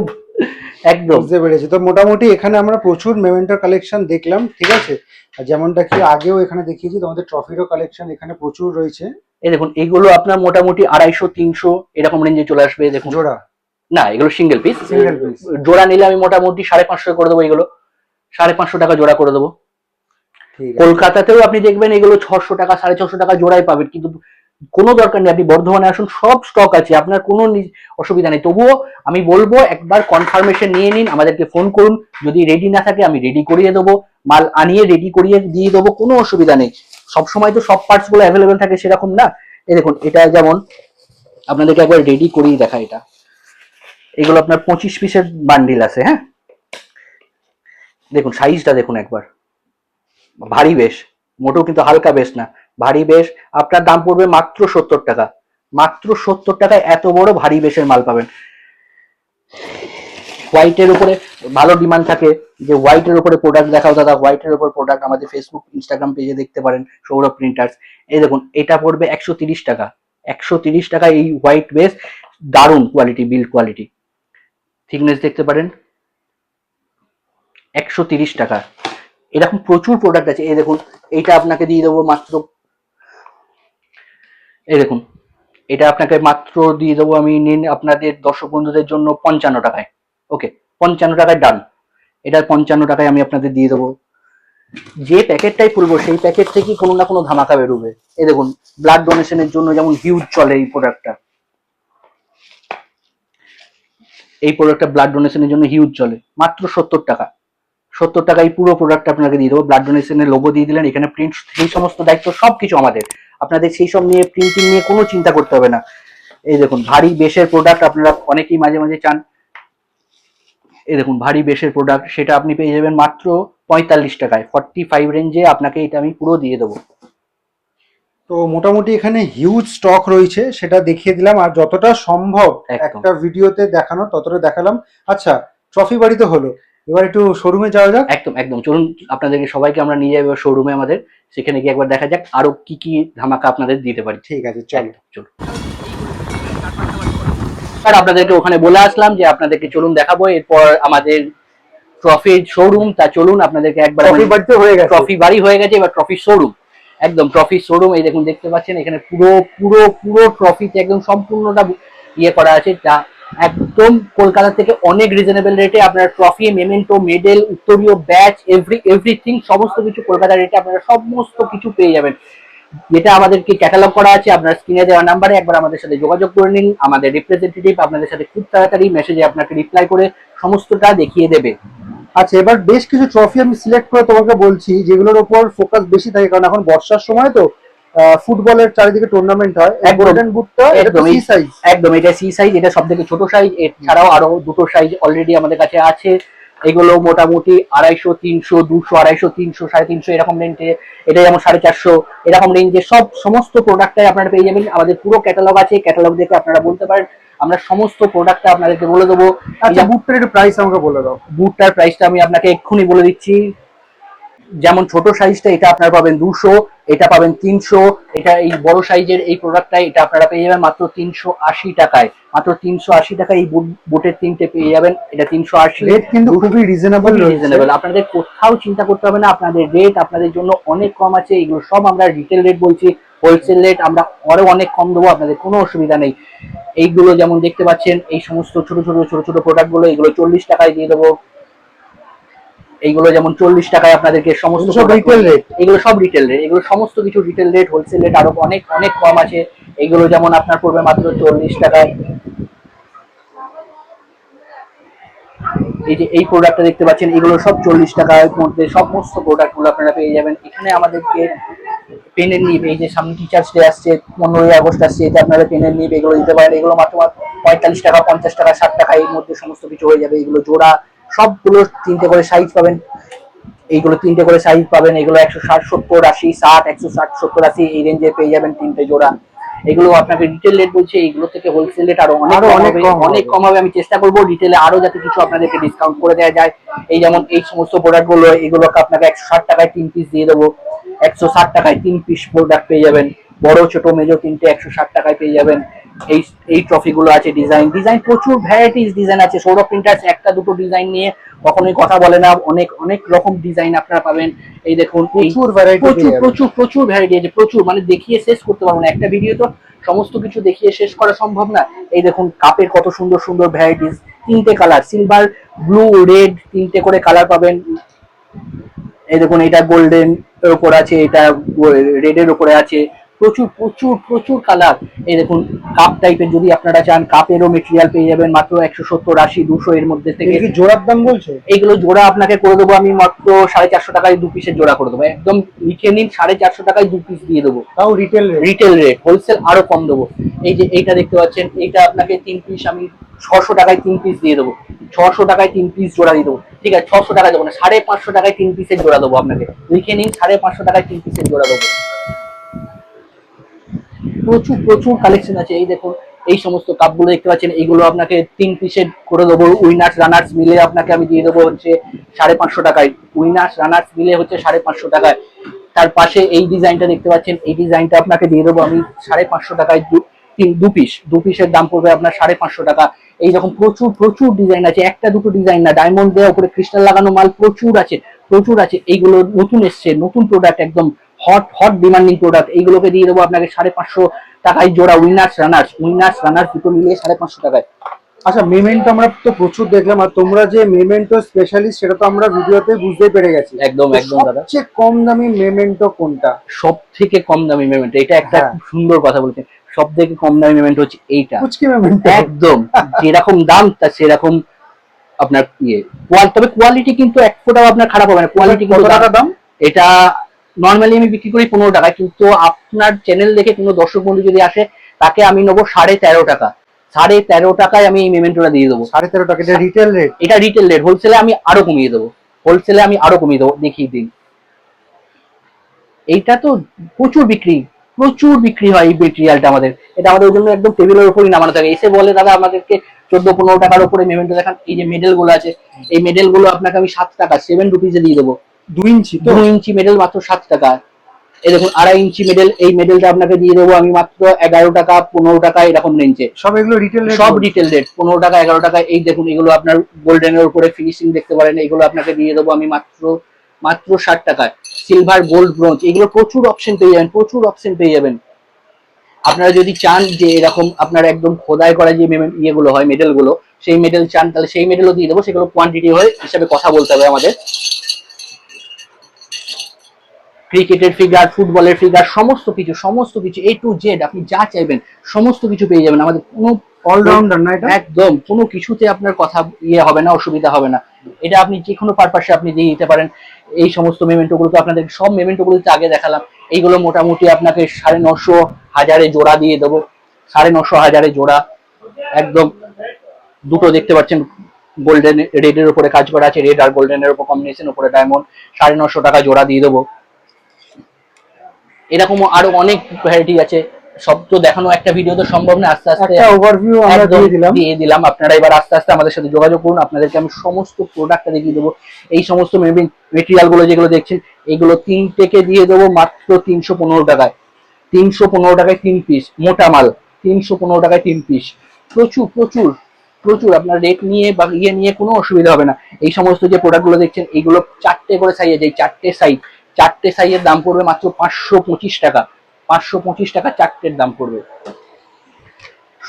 একদম।
বুঝতে পেরেছি। তো মোটামুটি এখানে আমরা প্রচুর মেমেন্টোর কালেকশন দেখলাম, ঠিক আছে। আর যেমনটা কি আগেও এখানে দেখিয়েছি, তোমাদের ট্রফিরও কালেকশন এখানে প্রচুর রয়েছে।
এই দেখুন এইগুলো আপনার মোটামুটি 250-300 এরকম রেঞ্জে চলে আসবে। দেখুন
জোড়া?
না, এগুলো সিঙ্গেল পিস।
Single piece.
জোড়া নিলে আমি মোটামুটি 550 করে দেবো। এগুলো 550 টাকা জোড়া করে দেবো।
ঠিক আছে।
কলকাতাতেও আপনি দেখবেন এগুলো 600 টাকা, 650 টাকা জোড়াই পাবেন, কিন্তু কোনো দরকার নেই, আপনি বর্ধমানে আসুন, সব স্টক আছে, আপনার কোনো অসুবিধা নেই। তবুও আমি বলবো একবার কনফার্মেশন নিয়ে নিন, আমাদেরকে ফোন করুন। যদি রেডি না থাকে আমি রেডি করিয়ে দেবো, মাল আনিয়ে রেডি করিয়ে দিয়ে দেবো, কোনো অসুবিধা নেই। সবসময় তো সব পার্টস গুলো অ্যাভেলেবেল থাকে সেরকম না। এই দেখুন এটা যেমন আপনাদেরকে একবার রেডি করিয়ে দেখা, এটা এগুলো আপনার 25 পিসের বান্ডিল আছে। হ্যাঁ দেখুন সাইজটা দেখুন একবার, ভারী বেশ, মোটেও কিন্তু হালকা বেশ না, ভারী বেশ। আপনার দাম পড়বে মাত্র 70 টাকা। মাত্র 70 টাকায় এত বড় ভারী বেশের মাল পাবেন। হোয়াইটের উপরে ভালো ডিমান্ড থাকে যে হোয়াইটের উপরে প্রোডাক্ট দেখাও দাদা, হোয়াইটের উপর প্রোডাক্ট আমাদের ফেসবুক ইনস্টাগ্রাম পেজে দেখতে পারেন, সৌরভ প্রিন্টার্স। এই দেখুন এটা পড়বে 130 টাকা। 130 টাকা এই হোয়াইট বেস, দারুণ কোয়ালিটি, বিল্ড কোয়ালিটি, থিকনেস দেখতে পারেন। 130 টাকা। এরকম প্রচুর প্রোডাক্ট আছে। এই দেখুন এইটা আপনাকে দিয়ে দেবো মাত্র, এই দেখুন এটা আপনাকে মাত্র দিয়ে দেবো আমি, নিন আপনাদের দর্শক বন্ধুদের জন্য 55 টাকায়। ওকে, 55 টাকায় ডান। এটা 55 টাকায় আমি আপনাদের দিয়ে দেবো। যে প্যাকেটটাই খুলবো সেই প্যাকেট থেকে কোনো না কোনো ধামাকা বেরোবে। এই দেখুন ব্লাড ডোনেশনের জন্য যেমন হিউজ চলে এই প্রোডাক্টটা, এই প্রোডাক্টটা ব্লাড ডোনেশনের জন্য হিউজ চলে। মাত্র 70 টাকা। 70 টাকায় পুরো প্রোডাক্ট আপনাকে দিয়ে দেবো। ব্লাড ডোনেশনের লোগো দিয়ে দিলেন, এখানে প্রিন্ট, সেই সমস্ত দায়িত্ব সবকিছু আমাদের। আপনাদের সেই সব নিয়ে, প্রিন্টিং নিয়ে কোনো চিন্তা করতে হবে না। এই দেখুন ভারী বেশের প্রোডাক্ট আপনারা অনেকেই মাঝে মাঝে চান। এই দেখুন ভারী বেশের প্রোডাক্ট, সেটা আপনি পেয়ে যাবেন মাত্র 45 টাকায়। 45 রেঞ্জে আপনাকে এটা আমি পুরো দিয়ে দেবো।
তো মোটামুটি এখানে হিউজ স্টক রয়েছে, সেটা দেখিয়ে দিলাম, আর যতটা সম্ভব
একদম।
একটা ভিডিওতে দেখানো ততটা দেখালাম। আচ্ছা, ট্রফি বাড়িতে হলো, এবার একটু শোরুমে যাওয়া যাক।
একদম একদম, চলুন আপনাদেরকে সবাইকে আমরা নিয়ে যাবো শোরুমে আমাদের, সেখানে গিয়ে একবার দেখা যাক আরো কি কি ধামাকা আপনাদের দিতে পারি।
ঠিক আছে, চলো।
চলুন। আর আপনাদেরকে ওখানে বলে আসলাম যে আপনাদেরকে চলুন দেখাবো এরপর আমাদের ট্রফির শোরুম। তা চলুন আপনাদেরকে একবার,
ট্রফি বাড়িতে হয়ে গেছে,
ট্রফি বাড়ি হয়ে গেছে, এবার ট্রফি শোরুম। একদম ট্রফি শোরুম। এই দেখুন দেখতে পাচ্ছেন এখানে পুরো পুরো পুরো ট্রফিতে একদম সম্পূর্ণটা ইয়ে করা আছে, যা একদম কলকাতা থেকে অনেক রিজনেবল রেটে আপনারা ট্রফি, মেমেন্টো, মেডেল, উত্তরীয়, ব্যাচ, এভরিথিং, সমস্ত কিছু কলকাতার রেটে আপনারা সমস্ত কিছু পেয়ে যাবেন। যেটা আমাদেরকে ক্যাটালগ করা আছে, আপনার স্ক্রিনে দেওয়া নাম্বারে একবার আমাদের সাথে যোগাযোগ করে নিন। আমাদের রিপ্রেজেন্টেটিভ আপনাদের সাথে খুব তাড়াতাড়ি মেসেজে আপনাকে রিপ্লাই করে সমস্তটা দেখিয়ে দেবে।
আচ্ছা, এবার বেশ কিছু ট্রফি আমি সিলেক্ট করে তোমাকে বলছি, যেগুলোর উপর ফোকাস বেশি থাকে, কারণ এখন বর্ষার সময় তো ফুটবলের চারিদিকে টুর্নামেন্ট হয়। গোল্ডেন বুটটা একদম সি সাইজ,
একদম এটা সি সাইজ, এটা সবথেকে ছোট সাইজ। এছাড়াও আরো দুটো সাইজ অলরেডি আমাদের কাছে আছে। এগুলো মোটামুটি 250, 300, 200, 250, 300, 350 এরকম রেঞ্জে। এটা যেমন 450 এরকম রেঞ্জে সমস্ত প্রোডাক্টটাই আপনারা পেয়ে যাবেন। আমাদের পুরো ক্যাটালগ আছে, ক্যাটালগ দেখে আপনারা বলতে পারেন, আমরা সমস্ত প্রোডাক্টটা আপনাদেরকে বলে দেবো।
আচ্ছা, বুটটার একটু প্রাইস আমাকে বলে দাও।
বুটটার প্রাইসটা আমি আপনাকে এক্ষুনি বলে দিচ্ছি। যেমন ছোট সাইজটা এটা আপনারা পাবেন 200, এটা পাবেন 300, এটা এই বড় সাইজের এই প্রোডাক্টটা এটা আপনারা পেয়ে যাবেন মাত্র 380 টাকায়। মাত্র 380 টাকায় এই বুটের তিনটে পেয়ে যাবেন। এটা 380,
রেট কিন্তু খুবই রিজনেবল।
আপনাদের কোথাও চিন্তা করতে হবে না, আপনাদের রেট আপনাদের জন্য অনেক কম আছে। এগুলো সব আমরা রিটেল রেট বলছি, হোলসেল রেট আমরা আরো অনেক কম দেবো, আপনাদের কোনো অসুবিধা নেই। এইগুলো যেমন দেখতে পাচ্ছেন এই সমস্ত ছোট ছোট ছোট ছোট প্রোডাক্ট গুলো, এগুলো 40 টাকায় দিয়ে দেবো। এইগুলো যেমন 40 টাকায় আপনাদেরকে সমস্ত
সব রিটেল রেট,
এগুলো সব রিটেল রেট, এগুলো সমস্ত কিছু রিটেল রেট, হোলসেল রেট আরো অনেক অনেক কম আছে। এইগুলো যেমন আপনার পড়বে মাত্র 40 টাকায়। এই যে এই প্রোডাক্টটা দেখতে পাচ্ছেন, এগুলো সব 40 টাকার মধ্যে সমস্ত প্রোডাক্ট গুলো আপনারা পেয়ে যাবেন এখানে। আমাদেরকে পেনের নিব, এই যে সামনে টিচার্স ডে আসছে, 15ই আগস্ট আসছে, এতে আপনারা পেনের নিব এগুলো দিতে পারেন। এগুলো মাত্র 45 টাকা, 50 টাকা, 60 টাকা এর মধ্যে সমস্ত কিছু হয়ে যাবে। এগুলো জোড়া, সবগুলো 3টে করে সাইজ পাবেন। এইগুলো 3টে করে সাইজ পাবেন। এগুলো 160, 70, 80, 60, 160, 70, 80 এই রেঞ্জে পেয়ে যাবেন 3টে জোড়া। এগুলো আপনাকে রিটেল রেট বলছে, এগুলো থেকে হোলসেল রেট আরো অনেক কম হবে। আমি চেষ্টা করবো রিটেলে আরো যাতে কিছু আপনাদেরকে ডিসকাউন্ট করে দেওয়া যায়। এই যেমন এই সমস্ত প্রোডাক্ট গুলো, এগুলোকে আপনাকে 160 টাকায় 3 পিস দিয়ে দেবো। 160 টাকায় 3 পিস প্রোডাক্ট পেয়ে যাবেন, বড় ছোট মেজো 3টে 160 টাকায় পেয়ে যাবেন। এই এই ট্রফি গুলো আছে, ডিজাইন প্রচুর ভ্যারাইটিস ডিজাইন আছে। সৌরভ প্রিন্টার্স একটা দুটো ডিজাইন নিয়ে কখনোই কথা বলে না, অনেক অনেক রকম ডিজাইন আপনারা পাবেন। এই দেখুন
প্রচুর ভ্যারাইটি,
প্রচুর ভ্যারাইটি আছে, প্রচুর, মানে দেখিয়ে শেষ করতে পারবো না। একটা ভিডিও তো সমস্ত কিছু দেখিয়ে শেষ করা সম্ভব না। এই দেখুন কাপের কত সুন্দর সুন্দর ভ্যারাইটিস, 3টে কালার, সিলভার, ব্লু, রেড, 3টে করে কালার পাবেন। এই দেখুন এটা গোল্ডেন এর উপর আছে, এটা রেড এর উপরে আছে, প্রচুর প্রচুর প্রচুর কালার। এই দেখুন কাপ টাইপের যদি আপনারা চান, কাপেরও মেটেরিয়াল পেয়ে যাবেন মাত্র 170, 80, 200 এর মধ্যে থেকে।
জোড়ার দাম বলছো?
এইগুলো জোড়া আপনাকে করে দেবো আমি মাত্র 450 টাকায় 2 পিসের জোড়া করে দেবো। একদম লিখে নিন, 450 টাকায় 2 পিস দিয়ে দেবো,
তাও রিটেল
রেট। হোলসেল আরো কম দেবো। এই যে এইটা দেখতে পাচ্ছেন, এইটা আপনাকে 3 পিস আমি 600 টাকায় 3 পিস দিয়ে দেবো। 600 টাকায় 3 পিস জোড়া দিয়ে দেবো। ঠিক আছে, 600 টাকায় দেবো না, 550 টাকায় 3 পিসের জোড়া দেবো আপনাকে। লিখে নিন, 550 টাকায় 3 পিসের জোড়া দেবো। প্রচুর প্রচুর কালেকশন আছে। এই দেখুন এই সমস্ত কাপগুলো দেখতে পাচ্ছেন, এইগুলো আপনাকে 3 পিসের করে দেবো। উইনার্স রানার্স মিলে আপনাকে আমি দিয়ে দেবো হচ্ছে 550 টাকায়। উইনার্স রানার্স মিলে হচ্ছে 550 টাকায়। তার পাশে এই ডিজাইনটা দেখতে পাচ্ছেন, এই ডিজাইনটা আপনাকে দিয়ে দেবো আমি 550 টাকায়। 2 পিসের দাম পড়বে আপনার 550 টাকা। এইরকম প্রচুর প্রচুর ডিজাইন আছে, একটা দুটো ডিজাইন না, ডায়মন্ড দেওয়া উপরে ক্রিস্টাল লাগানো মাল প্রচুর আছে, প্রচুর আছে। এইগুলো নতুন এসছে, নতুন প্রোডাক্ট, একদম হট ডিমান্ডিং প্রোডাক্ট। এইগুলোকে দিয়ে দেবো আপনাকে 550 টাকায় জোড়া। উইনার্স রানার্স দুটো মিলিয়ে 550 টাকায়।
আচ্ছা, মেমেন্টো আমরা তো প্রচুর দেখলাম, আর তোমরা যে মেমেন্টো স্পেশালিস্ট সেটা তো আমরা ভিডিওতে বুঝতে পেরে গেছি।
একদম একদম দাদা।
সবচেয়ে কম দামি মেমেন্টো কোনটা?
সব থেকে কম দামি মেমেন্টো, এটা একটা খুব সুন্দর কথা বলছেন। সব থেকে কম দামি মেমেন্টো হচ্ছে এইটা,
পুচকি মেমেন্টো।
একদম যেরকম দাম তা সেরকম আপনার ইয়ে। তবে কোয়ালিটি কিন্তু এক ফোঁটাও আপনার খারাপ হবে না। কোয়ালিটি
কত টাকা দাম?
এটা নর্মালি আমি বিক্রি করি 15 টাকায়, কিন্তু আপনার চ্যানেল দেখে কোনো দর্শক বন্ধু যদি আসে তাকে আমি নেবো 13.5 টাকা। 13.5 টাকায় আমি এই মেমেন্টোটা দিয়ে দেবো।
13.5 টাকা? এটা রিটেল রেট?
এটা রিটেল রেট। হোলসেলে আমি আরো কমিয়ে দেবো, দেখিয়ে দিন। এইটা তো প্রচুর বিক্রি হয় এই মেটেরিয়ালটা আমাদের। এটা আমাদের জন্য একদম টেবিলের উপরই নামানো থাকে। এসে বলে দাদা আমাদেরকে 14-15 টাকার উপরে মেমেন্টো দেখান। এই যে মেডেল গুলো আছে, এই মেডেল গুলো আপনাকে আমি 7 টাকা, 7 রুপিসে দিয়ে দেবো।
2 ইঞ্চি তো?
2 ইঞ্চি মেডেল মাত্র 7 টাকা। এই দেখুন 2.5 ইঞ্চি মেডেল, এই মেডেলটা আপনাকে দিয়ে দেবো আমি মাত্র 11 টাকা, 15 টাকা এরকম রেঞ্জে।
সব এগুলো রিটেল রেট?
সব রিটেল রেট, 15 টাকা, 11 টাকা। এই দেখুন এগুলো আপনার গোল্ডেনের উপরে ফিনিশিং দেখতে পারেন, এগুলো আপনাকে দিয়ে দেবো আমি মাত্র 60 টাকায়। সিলভার, গোল্ড, ব্রোঞ্জ, এগুলো প্রচুর অপশন পেয়ে যাবেন। আপনারা যদি চান যে এরকম আপনার একদম খোদাই করা যে ইয়েগুলো হয়, মেডেল গুলো, সেই মেডেল চান তাহলে সেই মেডেলও দিয়ে দেবো। সেগুলো কোয়ান্টিটি হয়ে হিসাবে কথা বলতে হবে আমাদের। ক্রিকেটের ফিগার, ফুটবলের ফিগার, সমস্ত কিছু A to Z আপনি যা চাইবেন সমস্ত কিছু পেয়ে যাবেন আমাদের। কোনো
অলরাউন্ডার না এটা?
একদম কোনো কিছুতে আপনার কথা ইয়ে হবে না, অসুবিধা হবে না। এটা আপনি যে কোনো পারপাসে আপনি দিয়ে দিতে পারেন। এই সমস্ত মেমেন্টো গুলো তো আপনাদের সব মেমেন্টো গুলো আগে দেখালাম। এইগুলো মোটামুটি আপনাকে 950, 1000 জোড়া দিয়ে দেবো। 950, 1000 জোড়া একদম। দুটো দেখতে পাচ্ছেন গোল্ডেন রেডের উপরে কাজ করা আছে, রেড আর গোল্ডেনের উপর কম্বিনেশন, উপরে ডায়মন্ড, 950 টাকা জোড়া দিয়ে দেবো। এরকম আরো অনেক ভ্যারাইটি আছে, সব তো দেখানো একটা ভিডিও তো সম্ভব না। আস্তে আস্তে
একটা ওভারভিউ আমরা দিয়ে দিলাম।
আপনারা এবার আস্তে আস্তে আমাদের সাথে যোগাযোগ করুন, আপনাদেরকে আমি সমস্ত প্রোডাক্টটা দেখিয়ে দেবো। এই সমস্ত মেটেরিয়াল গুলো যেগুলো দেখছেন, এইগুলো 3 থেকে দিয়ে দেবো মাত্র 315 টাকায়। 315 টাকায় 3 পিস মোটা মাল, 315 টাকায় 3 পিস। প্রচুর প্রচুর প্রচুর আপনার রেট নিয়ে বা ইয়ে নিয়ে কোনো অসুবিধা হবে না। এই সমস্ত যে প্রোডাক্ট গুলো দেখছেন, এইগুলো 4টে করে সাইজ আছে। এই 4টে সাইজের দাম পড়বে মাত্র 525 টাকা। 525 টাকা 4টের দাম পড়বে।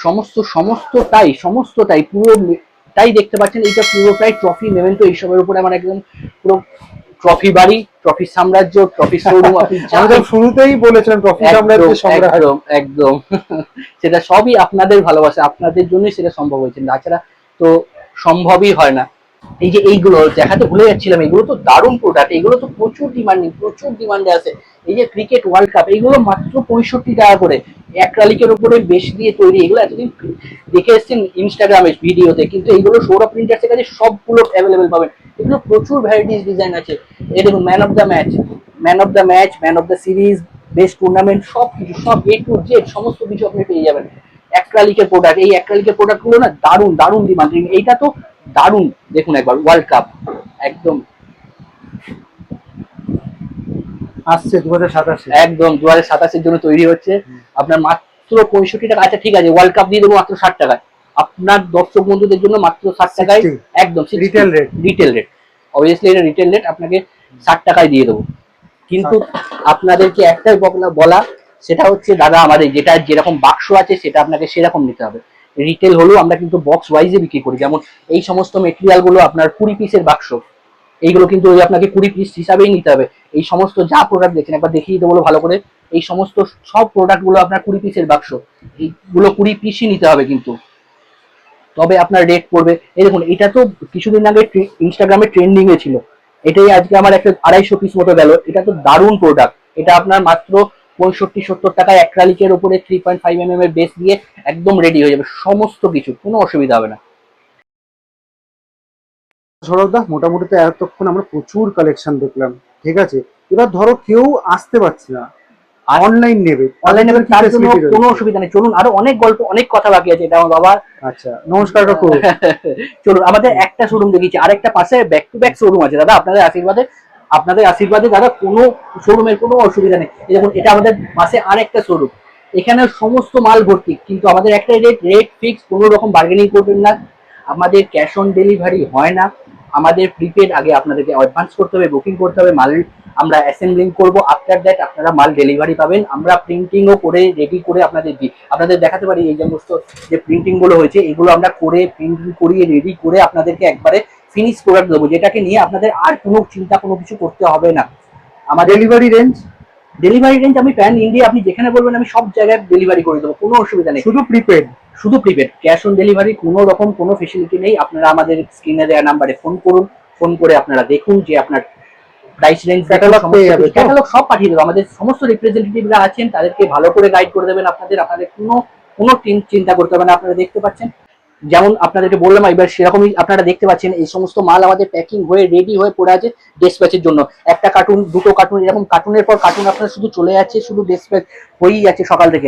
সমস্তটাই পুরো তাই দেখতে পাচ্ছেন এইটা পুরোটাই ট্রফি মেমেন্টো এইসবের উপরে আমার একদম পুরো ট্রফি বাড়ি, ট্রফি সাম্রাজ্য, ট্রফি শোরুম। আপনি
আমাদের শুরুতেই বলেছেন ট্রফি সাম্রাজ্য সম্রাট।
একদম একদম সেটা সবই আপনাদের ভালোবাসা, আপনাদের জন্যই সেটা সম্ভব হয়েছে, তাছাড়া তো সম্ভবই হয় না। এই যে এইগুলো দেখাতে ভুলে যাচ্ছিলাম, এগুলো তো দারুণ প্রোডাক্ট, এগুলো তো প্রচুর ডিমান্ডিং, প্রচুর ডিমান্ডে আছে। এই যে ক্রিকেট ওয়ার্ল্ড কাপ, এইগুলো মাত্র 65 টাকা করে অ্যাক্রালিকের উপরে বেশ দিয়ে তৈরি। এগুলো এতদিন দেখে এসেছেন ইনস্টাগ্রামে ভিডিওতে, কিন্তু এইগুলো সৌরভ প্রিন্টার্সের কাছে সবগুলো অ্যাভেলেবেল পাবেন। এগুলো প্রচুর ভ্যারাইটিস ডিজাইন আছে। এই দেখুন man of the match, man of the match, man of the series, best tournament, সব কিছু, সব এ টু জেড সমস্ত কিছু আপনি পেয়ে যাবেন। অ্যাক্রালিকের প্রোডাক্ট, এই অ্যাক্রালিকের প্রোডাক্ট গুলো না দারুণ দারুণ ডিমান্ড। এইটা তো দারুণ, দেখুন একবার ওয়ার্ল্ড কাপ একদম
আসছে 2027।
একদম 2027-এর জন্য তৈরি হচ্ছে। আপনার মাত্র 65 টাকা। আচ্ছা ঠিক আছে, ওয়ার্ল্ড কাপ দিয়ে দেবো মাত্র 60 টাকায়। আপনার দর্শক বন্ধুদের জন্য মাত্র 60 টাকায়, একদম
retail rate.
Retail rate, obviously এটা রিটেল রেট, আপনাকে 60 টাকায় দিয়ে দেবো। কিন্তু আপনাদেরকে একটাই বলা, সেটা হচ্ছে দাদা আমাদের যেটা যেরকম বাক্স আছে সেটা আপনাকে সেরকম নিতে হবে। রিটেল হলেও আমরা কিন্তু বক্স ওয়াইজে বিক্রি করি। যেমন এই সমস্ত মেটেরিয়াল গুলো আপনার 20 পিসের বাক্স, এইগুলো কিন্তু ওই আপনাকে 20 পিস হিসাবেই নিতে হবে। এই সমস্ত যা প্রোডাক্ট দেখছেন একবার দেখিয়ে দেবো ভালো করে, এই সমস্ত সব প্রোডাক্ট গুলো আপনার 20 পিসের বাক্স, এইগুলো 20 পিসই নিতে হবে কিন্তু, তবে আপনার রেট পড়বে। এই দেখুন এটা তো কিছুদিন আগে ইনস্টাগ্রামে ট্রেন্ডিং এ ছিল, এটাই আজকে আমার একটা 250 পিস মতো গেল। এটা তো দারুণ প্রোডাক্ট, এটা আপনার মাত্র 65-70 টাকায় অ্যাক্রালিকের উপরে 3.5 mm এর বেস দিয়ে একদম রেডি হয়ে যাবে সমস্ত কিছু, কোনো অসুবিধা হবে না।
সৌরভদা, মোটামুটি তো এতক্ষণ আমরা প্রচুর কালেকশন দেখলাম, ঠিক আছে। এবার ধরো কেউ আসতে পারছে না, অনলাইন নেবে,
অনলাইন নেবেন, তার জন্য কোনো অসুবিধা নেই। চলুন, আরো অনেক গল্প, অনেক কথা বাকি আছে, এটা আমার বাবা।
আচ্ছা, নমস্কার কাকু।
চলুন, আমাদের একটা শোরুম দেখিয়েছি, আরেকটা পাশে ব্যাক টু ব্যাক শোরুম আছে দাদা। আপনাদের আশীর্বাদে দাদা কোনো শোরুমের কোনো অসুবিধা নেই। এই দেখুন এটা আমাদের পাশে আরেকটা শোরুম, এখানে সমস্ত মাল ভর্তি, কিন্তু আমাদের একটা রেট ফিক্স, কোনো রকম বার্গেনিং করবেন না। আমাদের ক্যাশ অন ডেলিভারি হয় না, আমাদের প্রিপেড আগে আপনাদেরকে অ্যাডভান্স করতে হবে, বুকিং করতে হবে, মাল আমরা অ্যাসেম্বলিং করব, আফটার দ্যাট আপনারা মাল ডেলিভারি পাবেন। আমরা প্রিন্টিংও করে রেডি করে আপনাদের দিই, আপনাদের দেখাতে পারি এই সমস্ত যে প্রিন্টিং গুলো হয়েছে, এগুলো আমরা করে প্রিন্টিং করিয়ে রেডি করে আপনাদেরকে একবারে ফিনিশ প্রোডাক্ট দেবো, যেটাকে নিয়ে আপনাদের আর কোনো চিন্তা কোনো কিছু করতে হবে না। আমাদের ডেলিভারি রেঞ্জ আমি প্যান ইন্ডিয়া, আপনি যেখানে বলবেন আমি সব জায়গায় ডেলিভারি করে দেবো, কোনো অসুবিধা নেই। শুধু প্রিপেড, ক্যাশ অন ডেলিভারি কোনো রকম কোনো ফেসিলিটি নেই। আপনারা আমাদের স্ক্রিনে দেওয়া নাম্বারে ফোন করুন, ফোন করে আপনারা দেখুন যে আপনার প্রাইস রেঞ্জ, ক্যাটালগ সব পাঠিয়ে দেবো। আমাদের সমস্ত রিপ্রেজেন্টেটিভরা আছেন, তাদেরকে ভালো করে গাইড করে দেবেন। আপনাদের কোনো কোনো চিন্তা করতে হবে না। আপনারা দেখতে পাচ্ছেন, যেমন আপনাদেরকে বললাম এবার সেরকমই আপনারা দেখতে পাচ্ছেন, এই সমস্ত মাল আমাদের প্যাকিং হয়ে রেডি হয়ে পড়ে আছে ডিসপ্যাচের জন্য। একটা কার্টুন, দুটো কার্টুন, এরকম কার্টুনের পর কার্টুন আপনার শুধু চলে যাচ্ছে, শুধু ডিসপ্যাচ হয়েই যাচ্ছে সকাল থেকে।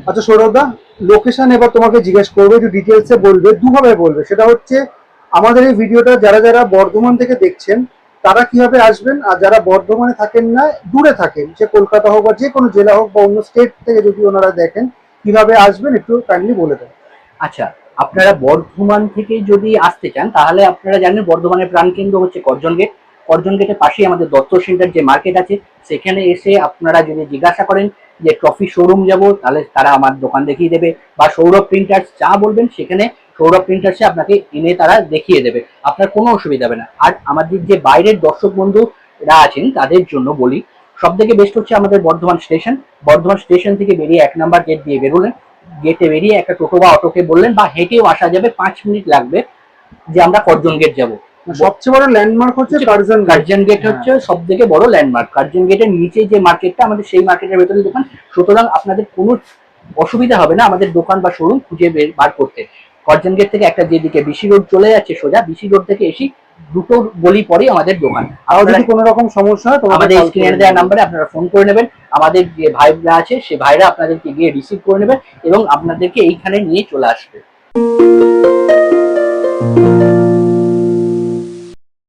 আচ্ছা সৌরভদা, লোকেশন এবার তোমাকে জিজ্ঞেস করবে, একটু ডিটেলসে বলবে, দুভাবে বলবে। সেটা হচ্ছে আমাদের এই ভিডিওটা যারা যারা বর্ধমান থেকে দেখছেন তারা কিভাবে আসবেন, আর যারা বর্ধমানে থাকেন না, দূরে থাকেন, সে কলকাতা হোক বা যে কোনো জেলা হোক বা অন্য স্টেট থেকে যদি ওনারা দেখেন, কিভাবে আসবেন একটু কাইন্ডলি বলে দেন।
আচ্ছা, আপনারা বর্ধমান থেকে যদি আসতে চান তাহলে আপনারা জানেন বর্ধমানের প্রাণকেন্দ্র হচ্ছে কর্জন গেট। কর্জন গেটের পাশেই আমাদের দত্ত সেন্টার যে মার্কেট আছে, সেখানে এসে আপনারা যদি জিজ্ঞাসা করেন যে ট্রফি শোরুম যাব, তাহলে তারা আমার দোকান দেখিয়ে দেবে, বা সৌরভ প্রিন্টার্স যা বলবেন সেখানে সৌরভ প্রিন্টার্সে আপনাকে এনে তারা দেখিয়ে দেবে, আপনার কোনো অসুবিধা হবে না। আর আমাদের যে বাইরের দর্শক বন্ধুরা আছেন তাদের জন্য বলি, সব থেকে বেস্ট হচ্ছে আমাদের বর্ধমান স্টেশন। বর্ধমান স্টেশন থেকে বেরিয়ে 1 নম্বর গেট দিয়ে বেরোলেন, গেটে বেরিয়ে একটা টোটো বা অটোকে বললেন, বা হেঁটেও আসা যাবে, 5 মিনিট লাগবে যে আমরা কর্জন গেট যাব।
সবচেয়ে বড় ল্যান্ডমার্ক হচ্ছে
কার্জন গেট, হচ্ছে সব থেকে বড় ল্যান্ডমার্ক। কার্জন গেটের নিচে যে মার্কেটটা, আমাদের সেই মার্কেটের ভেতরে দোকান, সুতরাং আপনাদের কোনো অসুবিধা হবে না আমাদের দোকান বা শোরুম খুঁজে বার করতে। কর্জন গেট থেকে একটা যেদিকে বিসি রোড চলে যাচ্ছে সোজা, বিসি রোড থেকে এসে দুটো গলি পরেই আমাদের দোকান।
আর যদি কোনো রকম সমস্যা হয়
আমাদের স্ক্রিনে দেওয়া নাম্বারে আপনারা ফোন করে নেবেন, আমাদের যে ভাইরা আছে সে ভাইরা আপনাদেরকে গিয়ে রিসিভ করে নেবেন এবং আপনাদেরকে এইখানে নিয়ে চলে আসবে।